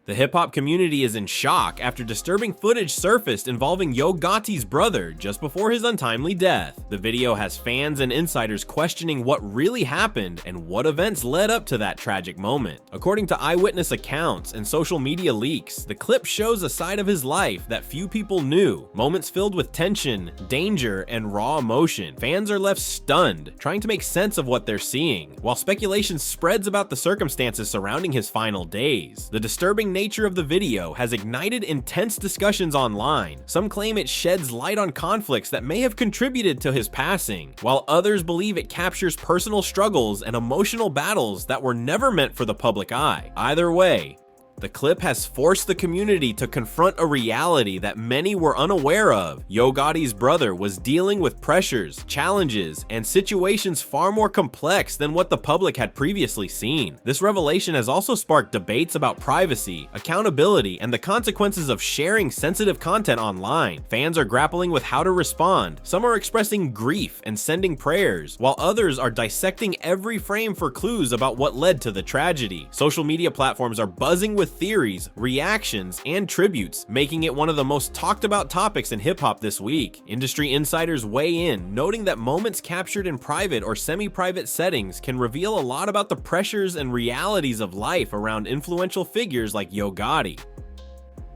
The hip-hop community is in shock after disturbing footage surfaced involving Yo Gotti's brother just before his untimely death. The video has fans and insiders questioning what really happened and what events led up to that tragic moment. According to eyewitness accounts and social media leaks, the clip shows a side of his life that few people knew, moments filled with tension, danger, and raw emotion. Fans are left stunned, trying to make sense of what they're seeing, while speculation spreads about the circumstances surrounding his final days. The disturbing nature of the video has ignited intense discussions online. Some claim it sheds light on conflicts that may have contributed to his passing, while others believe it captures personal struggles and emotional battles that were never meant for the public eye. Either way, the clip has forced the community to confront a reality that many were unaware of. Yo Gotti's brother was dealing with pressures, challenges, and situations far more complex than what the public had previously seen. This revelation has also sparked debates about privacy, accountability, and the consequences of sharing sensitive content online. Fans are grappling with how to respond. Some are expressing grief and sending prayers, while others are dissecting every frame for clues about what led to the tragedy. Social media platforms are buzzing with theories, reactions, and tributes, making it one of the most talked about topics in hip-hop this week. Industry insiders weigh in, noting that moments captured in private or semi-private settings can reveal a lot about the pressures and realities of life around influential figures like Yo Gotti.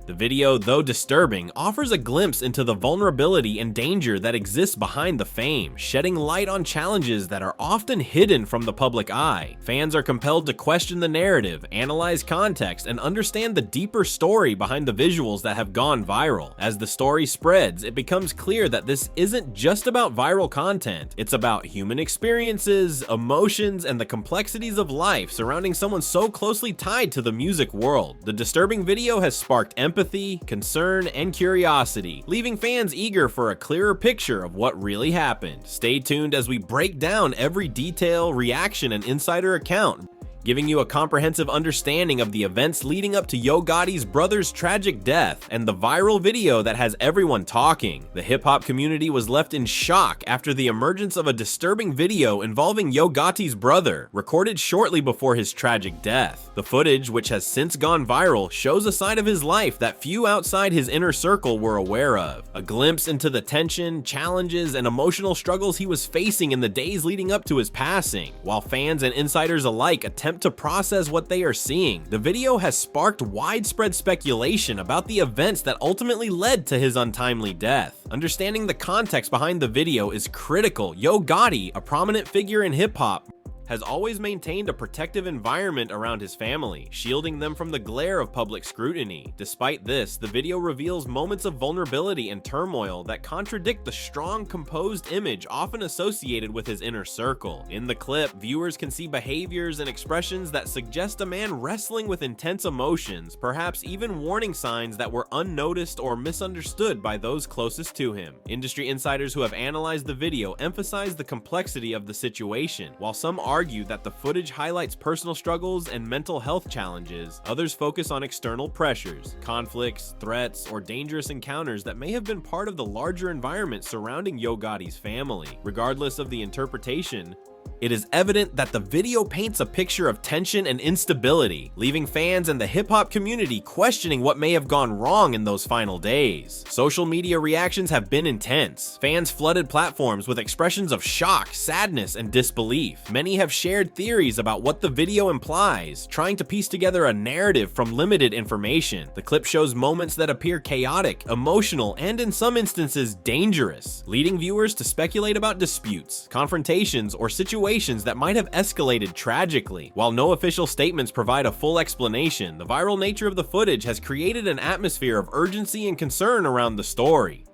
The video, though disturbing, offers a glimpse into the vulnerability and danger that exists behind the fame, shedding light on challenges that are often hidden from the public eye. Fans are compelled to question the narrative, analyze context, and understand the deeper story behind the visuals that have gone viral. As the story spreads, it becomes clear that this isn't just about viral content. It's about human experiences, emotions, and the complexities of life surrounding someone so closely tied to the music world. The disturbing video has sparked empathy, concern, and curiosity, leaving fans eager for a clearer picture of what really happened. Stay tuned as we break down every detail, reaction, and insider account, giving you a comprehensive understanding of the events leading up to Yo Gotti's brother's tragic death and the viral video that has everyone talking. The hip-hop community was left in shock after the emergence of a disturbing video involving Yo Gotti's brother, recorded shortly before his tragic death. The footage, which has since gone viral, shows a side of his life that few outside his inner circle were aware of. A glimpse into the tension, challenges, and emotional struggles he was facing in the days leading up to his passing. While fans and insiders alike attempt to process what they are seeing, the video has sparked widespread speculation about the events that ultimately led to his untimely death. Understanding the context behind the video is critical. Yo Gotti, a prominent figure in hip-hop, has always maintained a protective environment around his family, shielding them from the glare of public scrutiny. Despite this, the video reveals moments of vulnerability and turmoil that contradict the strong, composed image often associated with his inner circle. In the clip, viewers can see behaviors and expressions that suggest a man wrestling with intense emotions, perhaps even warning signs that were unnoticed or misunderstood by those closest to him. Industry insiders who have analyzed the video emphasize the complexity of the situation. While some argue that the footage highlights personal struggles and mental health challenges, others focus on external pressures, conflicts, threats, or dangerous encounters that may have been part of the larger environment surrounding Yo Gotti's family. Regardless of the interpretation, it is evident that the video paints a picture of tension and instability, leaving fans and the hip-hop community questioning what may have gone wrong in those final days. Social media reactions have been intense. Fans flooded platforms with expressions of shock, sadness, and disbelief. Many have shared theories about what the video implies, trying to piece together a narrative from limited information. The clip shows moments that appear chaotic, emotional, and in some instances dangerous, leading viewers to speculate about disputes, confrontations, or situations that might have escalated tragically. While no official statements provide a full explanation, the viral nature of the footage has created an atmosphere of urgency and concern around the story.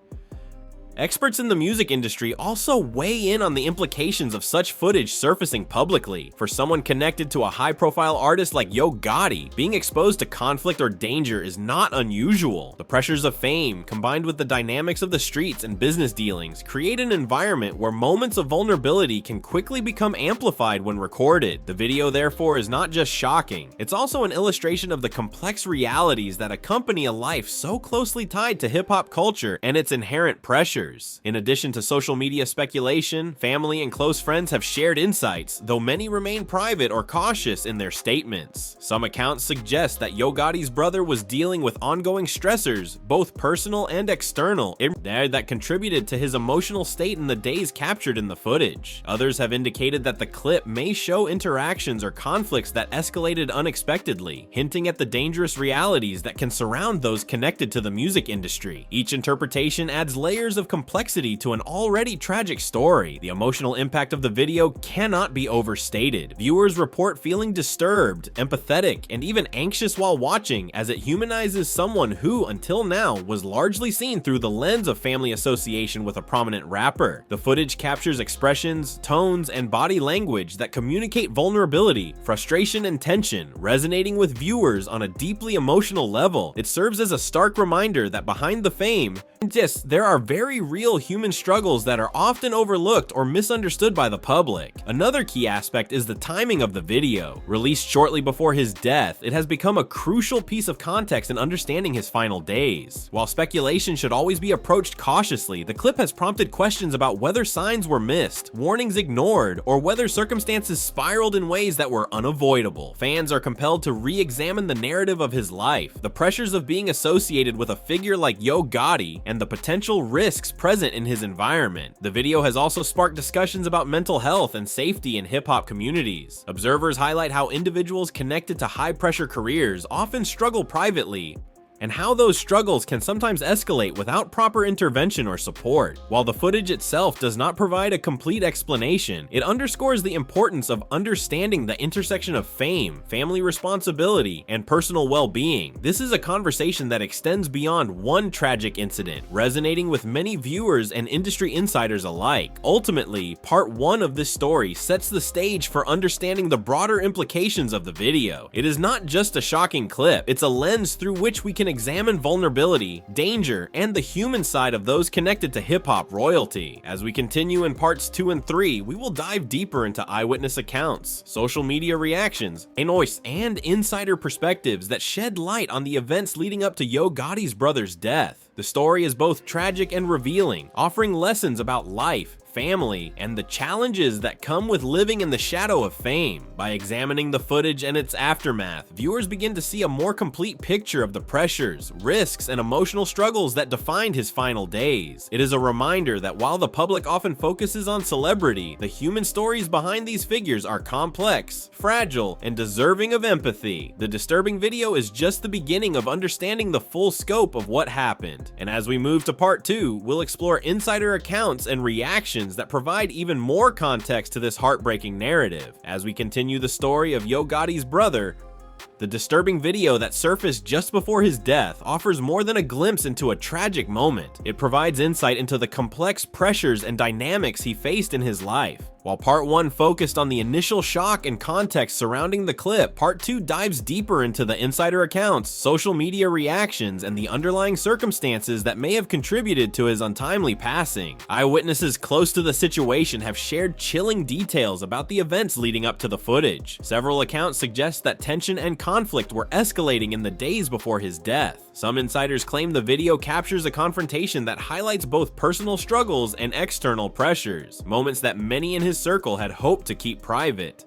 Experts in the music industry also weigh in on the implications of such footage surfacing publicly. For someone connected to a high-profile artist like Yo Gotti, being exposed to conflict or danger is not unusual. The pressures of fame, combined with the dynamics of the streets and business dealings, create an environment where moments of vulnerability can quickly become amplified when recorded. The video, therefore, is not just shocking, it's also an illustration of the complex realities that accompany a life so closely tied to hip-hop culture and its inherent pressures. years. In addition to social media speculation, family and close friends have shared insights, though many remain private or cautious in their statements. Some accounts suggest that Yo Gotti's brother was dealing with ongoing stressors, both personal and external, that contributed to his emotional state in the days captured in the footage. Others have indicated that the clip may show interactions or conflicts that escalated unexpectedly, hinting at the dangerous realities that can surround those connected to the music industry. Each interpretation adds layers of complexity to an already tragic story. The emotional impact of the video cannot be overstated. Viewers report feeling disturbed, empathetic, and even anxious while watching, as it humanizes someone who, until now, was largely seen through the lens of family association with a prominent rapper. The footage captures expressions, tones, and body language that communicate vulnerability, frustration, and tension, resonating with viewers on a deeply emotional level. It serves as a stark reminder that behind the fame, there are very real human struggles that are often overlooked or misunderstood by the public. Another key aspect is the timing of the video. Released shortly before his death, it has become a crucial piece of context in understanding his final days. While speculation should always be approached cautiously, the clip has prompted questions about whether signs were missed, warnings ignored, or whether circumstances spiraled in ways that were unavoidable. Fans are compelled to re-examine the narrative of his life, the pressures of being associated with a figure like Yo Gotti, and the potential risks present in his environment. The video has also sparked discussions about mental health and safety in hip-hop communities. Observers highlight how individuals connected to high-pressure careers often struggle privately, and how those struggles can sometimes escalate without proper intervention or support. While the footage itself does not provide a complete explanation, it underscores the importance of understanding the intersection of fame, family responsibility, and personal well-being. This is a conversation that extends beyond one tragic incident, resonating with many viewers and industry insiders alike. Ultimately, part 1 of this story sets the stage for understanding the broader implications of the video. It is not just a shocking clip, it's a lens through which we can examine vulnerability, danger, and the human side of those connected to hip-hop royalty. As we continue in parts 2 and 3, we will dive deeper into eyewitness accounts, social media reactions, and insider perspectives that shed light on the events leading up to Yo Gotti's brother's death. The story is both tragic and revealing, offering lessons about life, family, and the challenges that come with living in the shadow of fame. By examining the footage and its aftermath, viewers begin to see a more complete picture of the pressures, risks, and emotional struggles that defined his final days. It is a reminder that while the public often focuses on celebrity, the human stories behind these figures are complex, fragile, and deserving of empathy. The disturbing video is just the beginning of understanding the full scope of what happened. And as we move to part 2, we'll explore insider accounts and reactions that provide even more context to this heartbreaking narrative. As we continue the story of Yo Gotti's brother, the disturbing video that surfaced just before his death offers more than a glimpse into a tragic moment. It provides insight into the complex pressures and dynamics he faced in his life. While part 1 focused on the initial shock and context surrounding the clip, part 2 dives deeper into the insider accounts, social media reactions, and the underlying circumstances that may have contributed to his untimely passing. Eyewitnesses close to the situation have shared chilling details about the events leading up to the footage. Several accounts suggest that tension and conflict were escalating in the days before his death. Some insiders claim the video captures a confrontation that highlights both personal struggles and external pressures, moments that many in his circle had hoped to keep private.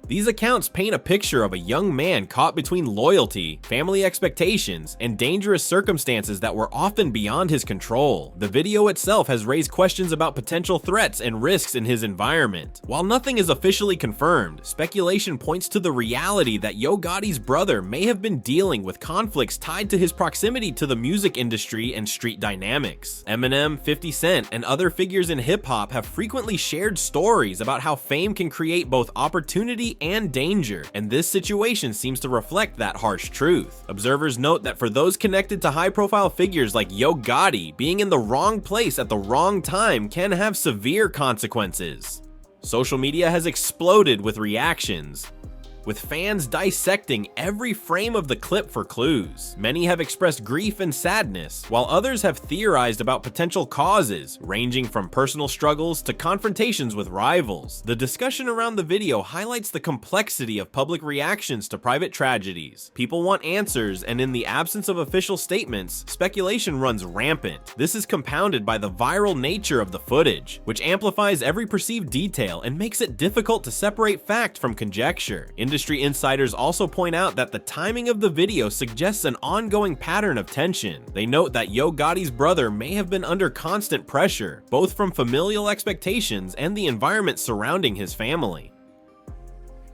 These accounts paint a picture of a young man caught between loyalty, family expectations, and dangerous circumstances that were often beyond his control. The video itself has raised questions about potential threats and risks in his environment. While nothing is officially confirmed, speculation points to the reality that Yo Gotti's brother may have been dealing with conflicts tied to his proximity to the music industry and street dynamics. Eminem, 50 Cent, and other figures in hip-hop have frequently shared stories about how fame can create both opportunity and danger, and this situation seems to reflect that harsh truth. Observers note that for those connected to high-profile figures like Yo Gotti, being in the wrong place at the wrong time can have severe consequences. Social media has exploded with reactions, with fans dissecting every frame of the clip for clues. Many have expressed grief and sadness, while others have theorized about potential causes, ranging from personal struggles to confrontations with rivals. The discussion around the video highlights the complexity of public reactions to private tragedies. People want answers, and in the absence of official statements, speculation runs rampant. This is compounded by the viral nature of the footage, which amplifies every perceived detail and makes it difficult to separate fact from conjecture. Industry insiders also point out that the timing of the video suggests an ongoing pattern of tension. They note that Yo Gotti's brother may have been under constant pressure, both from familial expectations and the environment surrounding his family.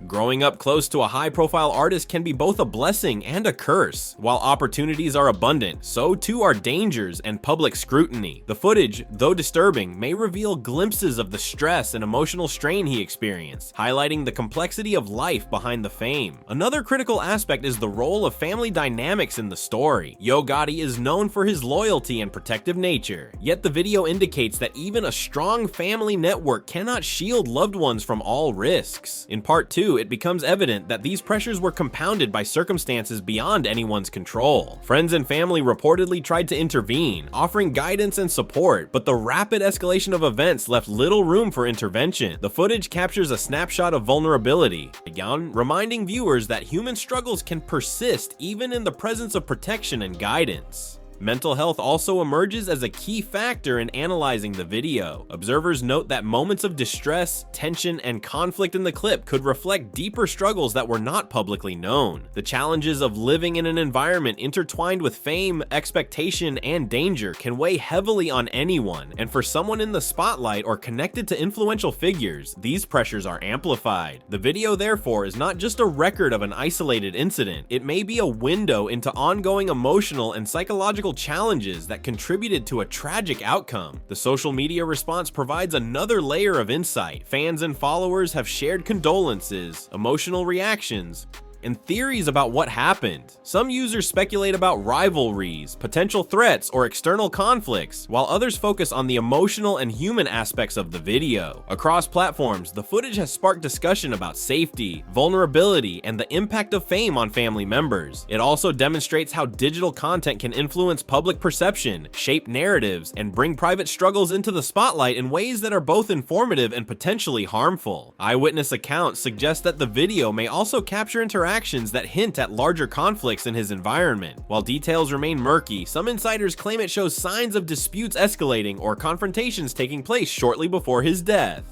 Growing up close to a high-profile artist can be both a blessing and a curse. While opportunities are abundant, so too are dangers and public scrutiny. The footage, though disturbing, may reveal glimpses of the stress and emotional strain he experienced, highlighting the complexity of life behind the fame. Another critical aspect is the role of family dynamics in the story. Yo Gotti is known for his loyalty and protective nature, yet the video indicates that even a strong family network cannot shield loved ones from all risks. In part 2, it becomes evident that these pressures were compounded by circumstances beyond anyone's control. Friends and family reportedly tried to intervene, offering guidance and support, but the rapid escalation of events left little room for intervention. The footage captures a snapshot of vulnerability, again reminding viewers that human struggles can persist even in the presence of protection and guidance. Mental health also emerges as a key factor in analyzing the video. Observers note that moments of distress, tension, and conflict in the clip could reflect deeper struggles that were not publicly known. The challenges of living in an environment intertwined with fame, expectation, and danger can weigh heavily on anyone, and for someone in the spotlight or connected to influential figures, these pressures are amplified. The video, therefore, is not just a record of an isolated incident. It may be a window into ongoing emotional and psychological challenges that contributed to a tragic outcome. The social media response provides another layer of insight. Fans and followers have shared condolences, emotional reactions, and theories about what happened. Some users speculate about rivalries, potential threats, or external conflicts, while others focus on the emotional and human aspects of the video. Across platforms, the footage has sparked discussion about safety, vulnerability, and the impact of fame on family members. It also demonstrates how digital content can influence public perception, shape narratives, and bring private struggles into the spotlight in ways that are both informative and potentially harmful. Eyewitness accounts suggest that the video may also capture interactions that hint at larger conflicts in his environment. While details remain murky, some insiders claim it shows signs of disputes escalating or confrontations taking place shortly before his death.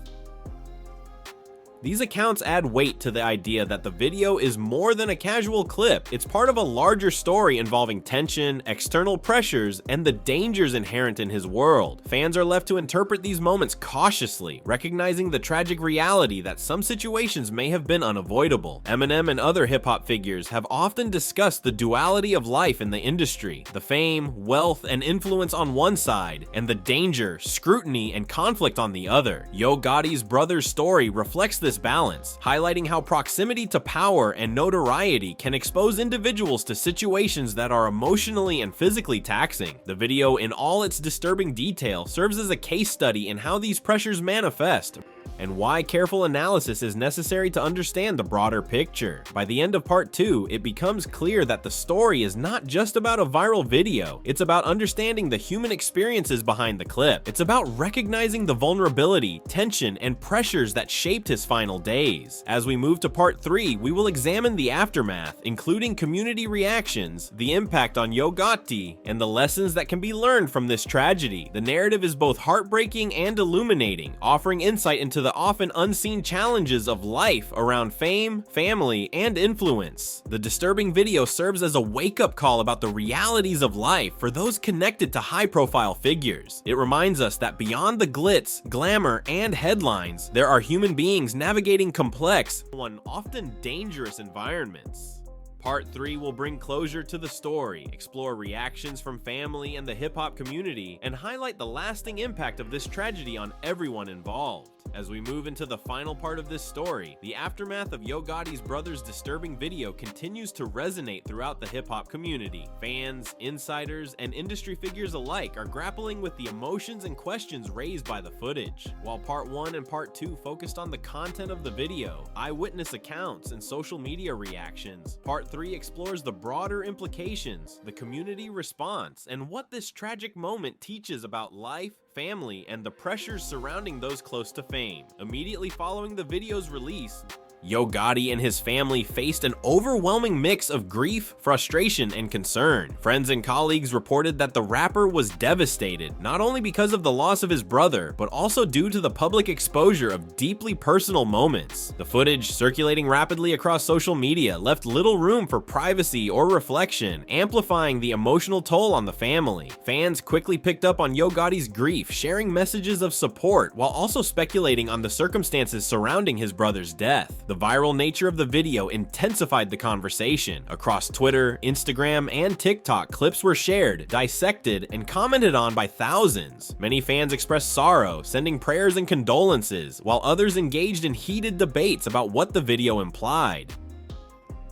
These accounts add weight to the idea that the video is more than a casual clip. It's part of a larger story involving tension, external pressures, and the dangers inherent in his world. Fans are left to interpret these moments cautiously, recognizing the tragic reality that some situations may have been unavoidable. Eminem and other hip-hop figures have often discussed the duality of life in the industry, the fame, wealth, and influence on one side, and the danger, scrutiny, and conflict on the other. Yo Gotti's brother's story reflects this balance, highlighting how proximity to power and notoriety can expose individuals to situations that are emotionally and physically taxing. The video, in all its disturbing detail, serves as a case study in how these pressures manifest and why careful analysis is necessary to understand the broader picture. By the end of part 2, it becomes clear that the story is not just about a viral video, it's about understanding the human experiences behind the clip. It's about recognizing the vulnerability, tension, and pressures that shaped his final days. As we move to part 3, we will examine the aftermath, including community reactions, the impact on Yo Gotti, and the lessons that can be learned from this tragedy. The narrative is both heartbreaking and illuminating, offering insight into the often unseen challenges of life around fame, family, and influence. The disturbing video serves as a wake-up call about the realities of life for those connected to high-profile figures. It reminds us that beyond the glitz, glamour, and headlines, there are human beings navigating complex, often dangerous environments. Part 3 will bring closure to the story, explore reactions from family and the hip-hop community, and highlight the lasting impact of this tragedy on everyone involved. As we move into the final part of this story, the aftermath of Yo Gotti's brother's disturbing video continues to resonate throughout the hip-hop community. Fans, insiders, and industry figures alike are grappling with the emotions and questions raised by the footage. While Part 1 and Part 2 focused on the content of the video, eyewitness accounts, and social media reactions, Part 3 explores the broader implications, the community response, and what this tragic moment teaches about life, family, and the pressures surrounding those close to fame. Immediately following the video's release, Yo Gotti and his family faced an overwhelming mix of grief, frustration, and concern. Friends and colleagues reported that the rapper was devastated, not only because of the loss of his brother, but also due to the public exposure of deeply personal moments. The footage, circulating rapidly across social media, left little room for privacy or reflection, amplifying the emotional toll on the family. Fans quickly picked up on Yo Gotti's grief, sharing messages of support, while also speculating on the circumstances surrounding his brother's death. The viral nature of the video intensified the conversation. Across Twitter, Instagram, and TikTok, clips were shared, dissected, and commented on by thousands. Many fans expressed sorrow, sending prayers and condolences, while others engaged in heated debates about what the video implied.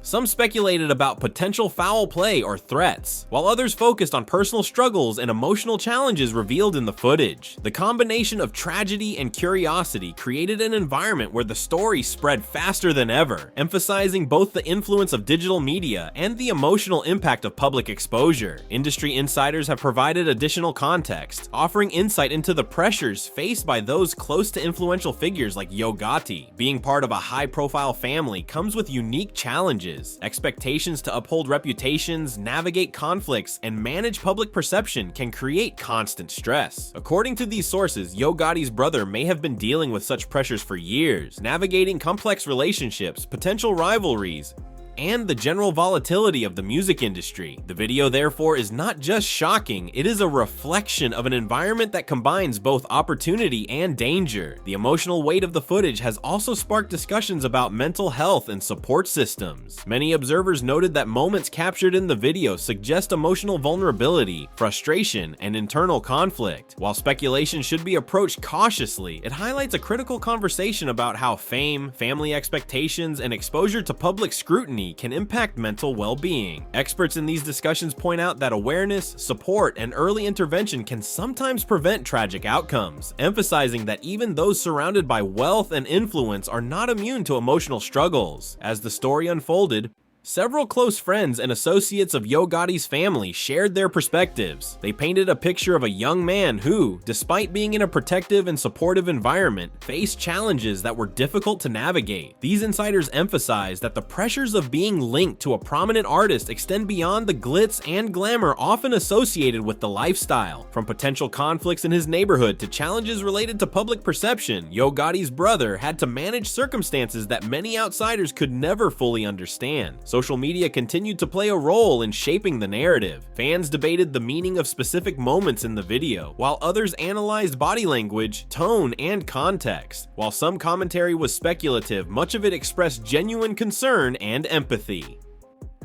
Some speculated about potential foul play or threats, while others focused on personal struggles and emotional challenges revealed in the footage. The combination of tragedy and curiosity created an environment where the story spread faster than ever, emphasizing both the influence of digital media and the emotional impact of public exposure. Industry insiders have provided additional context, offering insight into the pressures faced by those close to influential figures like Yo Gotti. Being part of a high-profile family comes with unique challenges. Expectations to uphold reputations, navigate conflicts, and manage public perception can create constant stress. According to these sources, Yo Gotti's brother may have been dealing with such pressures for years, navigating complex relationships, potential rivalries, and the general volatility of the music industry. The video, therefore, is not just shocking, it is a reflection of an environment that combines both opportunity and danger. The emotional weight of the footage has also sparked discussions about mental health and support systems. Many observers noted that moments captured in the video suggest emotional vulnerability, frustration, and internal conflict. While speculation should be approached cautiously, it highlights a critical conversation about how fame, family expectations, and exposure to public scrutiny can impact mental well-being. Experts in these discussions point out that awareness, support, and early intervention can sometimes prevent tragic outcomes, emphasizing that even those surrounded by wealth and influence are not immune to emotional struggles. As the story unfolded, several close friends and associates of Yo Gotti's family shared their perspectives. They painted a picture of a young man who, despite being in a protective and supportive environment, faced challenges that were difficult to navigate. These insiders emphasized that the pressures of being linked to a prominent artist extend beyond the glitz and glamour often associated with the lifestyle. From potential conflicts in his neighborhood to challenges related to public perception, Yo Gotti's brother had to manage circumstances that many outsiders could never fully understand. Social media continued to play a role in shaping the narrative. Fans debated the meaning of specific moments in the video, while others analyzed body language, tone, and context. While some commentary was speculative, much of it expressed genuine concern and empathy.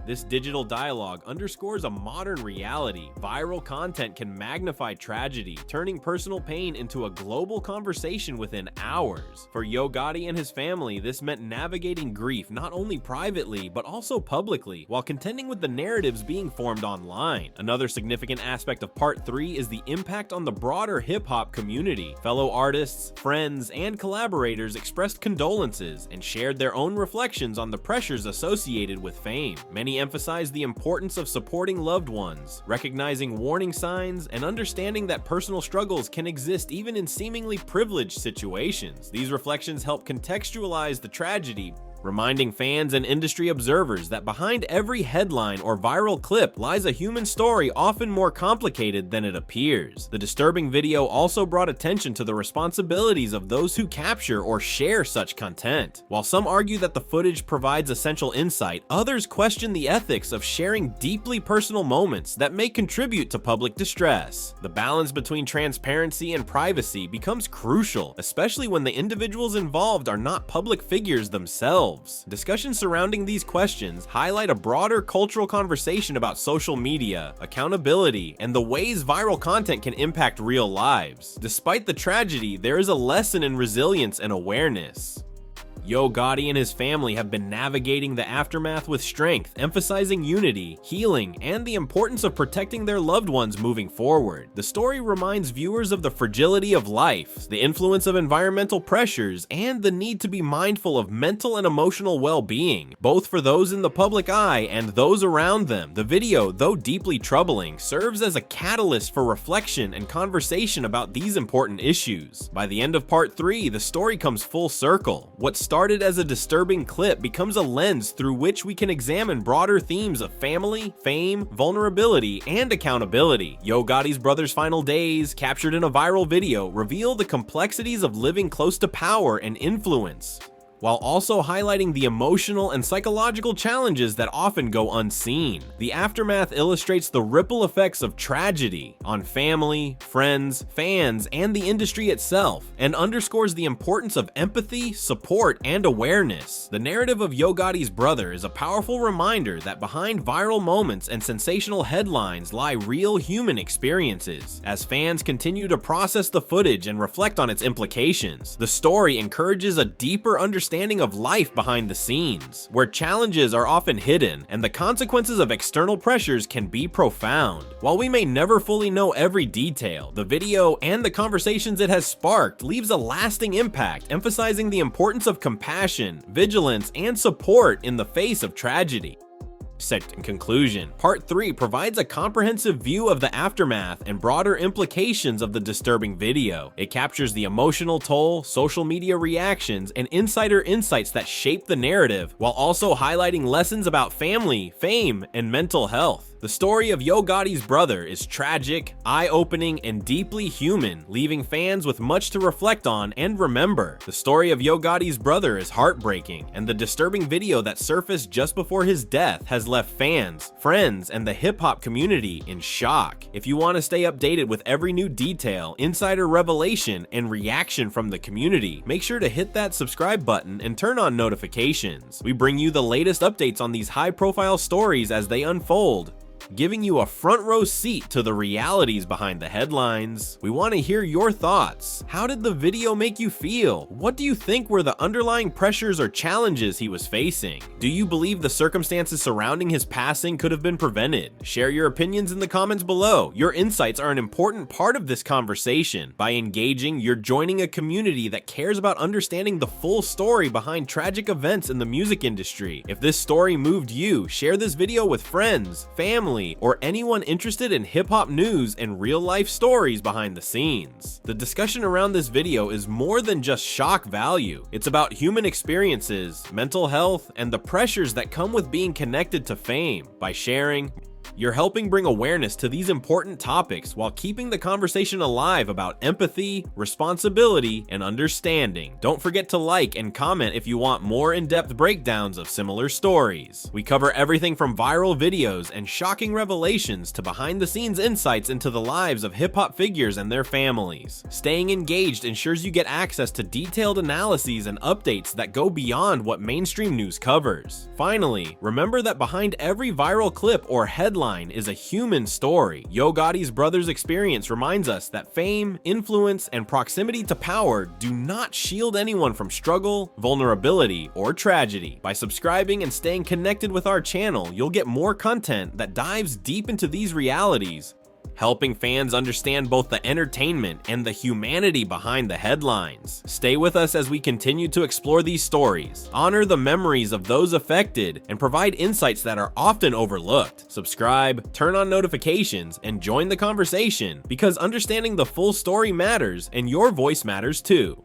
This digital dialogue underscores a modern reality. Viral content can magnify tragedy, turning personal pain into a global conversation within hours. For Yo Gotti and his family, this meant navigating grief not only privately, but also publicly, while contending with the narratives being formed online. Another significant aspect of Part 3 is the impact on the broader hip-hop community. Fellow artists, friends, and collaborators expressed condolences and shared their own reflections on the pressures associated with fame. Many emphasized the importance of supporting loved ones, recognizing warning signs, and understanding that personal struggles can exist even in seemingly privileged situations. These reflections help contextualize the tragedy, reminding fans and industry observers that behind every headline or viral clip lies a human story often more complicated than it appears. The disturbing video also brought attention to the responsibilities of those who capture or share such content. While some argue that the footage provides essential insight, others question the ethics of sharing deeply personal moments that may contribute to public distress. The balance between transparency and privacy becomes crucial, especially when the individuals involved are not public figures themselves. themselves. Discussions surrounding these questions highlight a broader cultural conversation about social media, accountability, and the ways viral content can impact real lives. Despite the tragedy, there is a lesson in resilience and awareness. Yo Gotti and his family have been navigating the aftermath with strength, emphasizing unity, healing, and the importance of protecting their loved ones moving forward. The story reminds viewers of the fragility of life, the influence of environmental pressures, and the need to be mindful of mental and emotional well-being, both for those in the public eye and those around them. The video, though deeply troubling, serves as a catalyst for reflection and conversation about these important issues. By the end of part 3, the story comes full circle. What started as a disturbing clip becomes a lens through which we can examine broader themes of family, fame, vulnerability, and accountability. Yo Gotti's brother's final days, captured in a viral video, reveal the complexities of living close to power and influence, while also highlighting the emotional and psychological challenges that often go unseen. The aftermath illustrates the ripple effects of tragedy on family, friends, fans, and the industry itself, and underscores the importance of empathy, support, and awareness. The narrative of Yo Gotti's brother is a powerful reminder that behind viral moments and sensational headlines lie real human experiences. As fans continue to process the footage and reflect on its implications, the story encourages a deeper understanding of life behind the scenes, where challenges are often hidden and the consequences of external pressures can be profound. While we may never fully know every detail, the video and the conversations it has sparked leaves a lasting impact, emphasizing the importance of compassion, vigilance, and support in the face of tragedy. In conclusion, Part 3 provides a comprehensive view of the aftermath and broader implications of the disturbing video. It captures the emotional toll, social media reactions, and insider insights that shape the narrative, while also highlighting lessons about family, fame, and mental health. The story of Yo Gotti's brother is tragic, eye-opening, and deeply human, leaving fans with much to reflect on and remember. The story of Yo Gotti's brother is heartbreaking, and the disturbing video that surfaced just before his death has left fans, friends, and the hip-hop community in shock. If you want to stay updated with every new detail, insider revelation, and reaction from the community, make sure to hit that subscribe button and turn on notifications. We bring you the latest updates on these high-profile stories as they unfold, giving you a front row seat to the realities behind the headlines. We want to hear your thoughts. How did the video make you feel? What do you think were the underlying pressures or challenges he was facing? Do you believe the circumstances surrounding his passing could have been prevented? Share your opinions in the comments below. Your insights are an important part of this conversation. By engaging, you're joining a community that cares about understanding the full story behind tragic events in the music industry. If this story moved you, share this video with friends, family, or anyone interested in hip-hop news and real-life stories behind the scenes. The discussion around this video is more than just shock value. It's about human experiences, mental health, and the pressures that come with being connected to fame. By sharing, you're helping bring awareness to these important topics while keeping the conversation alive about empathy, responsibility, and understanding. Don't forget to like and comment if you want more in-depth breakdowns of similar stories. We cover everything from viral videos and shocking revelations to behind-the-scenes insights into the lives of hip-hop figures and their families. Staying engaged ensures you get access to detailed analyses and updates that go beyond what mainstream news covers. Finally, remember that behind every viral clip or headline is a human story. Yo Gotti's brother's experience reminds us that fame, influence, and proximity to power do not shield anyone from struggle, vulnerability, or tragedy. By subscribing and staying connected with our channel, you'll get more content that dives deep into these realities, helping fans understand both the entertainment and the humanity behind the headlines. Stay with us as we continue to explore these stories, honor the memories of those affected, and provide insights that are often overlooked. Subscribe, turn on notifications, and join the conversation, because understanding the full story matters, and your voice matters too.